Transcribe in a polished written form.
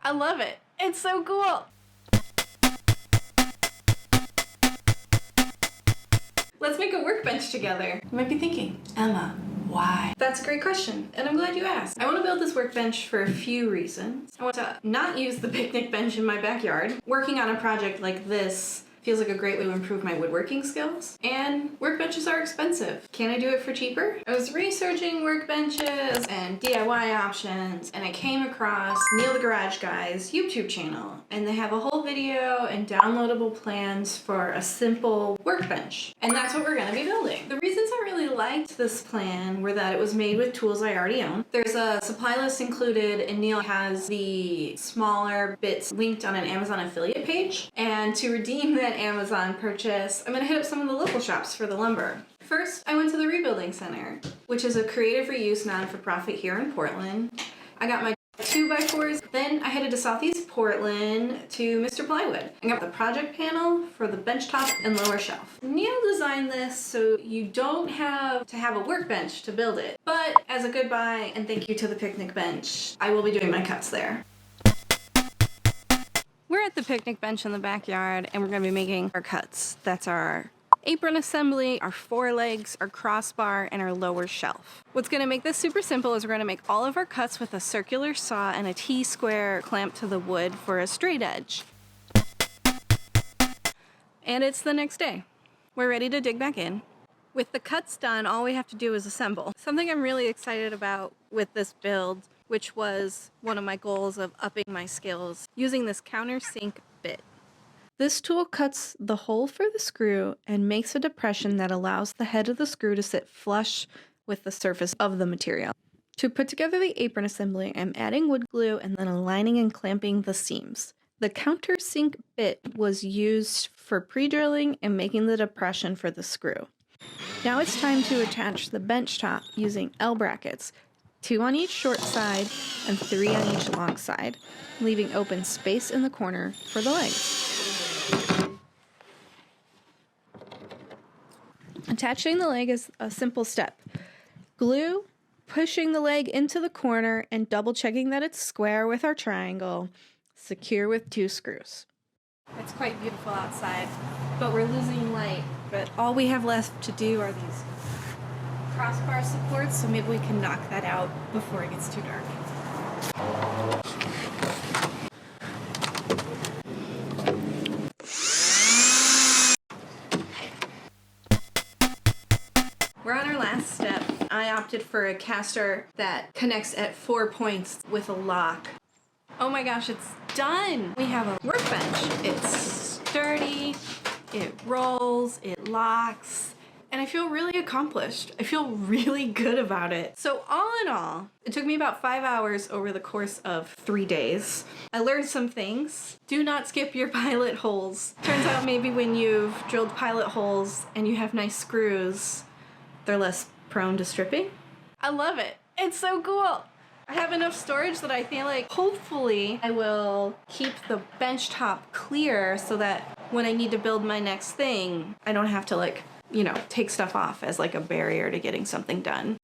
I love it. It's so cool. Let's make a workbench together. You might be thinking, Emma, why? That's a great question, and I'm glad you asked. I want to build this workbench for a few reasons. I want to not use the picnic bench in my backyard. Working on a project like this feels like a great way to improve my woodworking skills. And workbenches are expensive. Can I do it for cheaper? I was researching workbenches and DIY options, and I came across Neil the Garage Guy's YouTube channel, and they have a whole video and downloadable plans for a simple workbench. And that's what we're gonna be building. The reasons I really liked this plan were that it was made with tools I already own. There's a supply list included, and Neil has the smaller bits linked on an Amazon affiliate page. And to redeem that Amazon purchase, I'm gonna hit up some of the local shops for the lumber. First, I went to the Rebuilding Center, which is a creative reuse non-for-profit here in Portland. I got my 2x4s. Then I headed to Southeast Portland to Mr. Plywood. I got the project panel for the bench top and lower shelf. Neil designed this so you don't have to have a workbench to build it. But as a goodbye and thank you to the picnic bench, I will be doing my cuts there. We're at the picnic bench in the backyard, and we're going to be making our cuts. That's our apron assembly, our forelegs, our crossbar, and our lower shelf. What's going to make this super simple is we're going to make all of our cuts with a circular saw and a T-square clamp to the wood for a straight edge. And it's the next day. We're ready to dig back in. With the cuts done, all we have to do is assemble. Something I'm really excited about with this build, which was one of my goals of upping my skills, using this countersink bit. This tool cuts the hole for the screw and makes a depression that allows the head of the screw to sit flush with the surface of the material. To put together the apron assembly, I'm adding wood glue and then aligning and clamping the seams. The countersink bit was used for pre-drilling and making the depression for the screw. Now it's time to attach the bench top using L brackets, 2 on each short side and 3 on each long side, leaving open space in the corner for the legs. Attaching the leg is a simple step. Glue, pushing the leg into the corner, and double checking that it's square with our triangle, secure with 2 screws. It's quite beautiful outside, but we're losing light. But all we have left to do are these crossbar supports, so maybe we can knock that out before it gets too dark. We're on our last step. I opted for a caster that connects at 4 points with a lock. Oh my gosh, it's done! We have a workbench. It's sturdy, it rolls, it locks, and I feel really accomplished. I feel really good about it. So all in all, it took me about 5 hours over the course of 3 days. I learned some things. Do not skip your pilot holes. Turns out maybe when you've drilled pilot holes and you have nice screws, they're less prone to stripping. I love it. It's so cool. I have enough storage that I feel like hopefully I will keep the bench top clear so that when I need to build my next thing, I don't have to take stuff off as like a barrier to getting something done.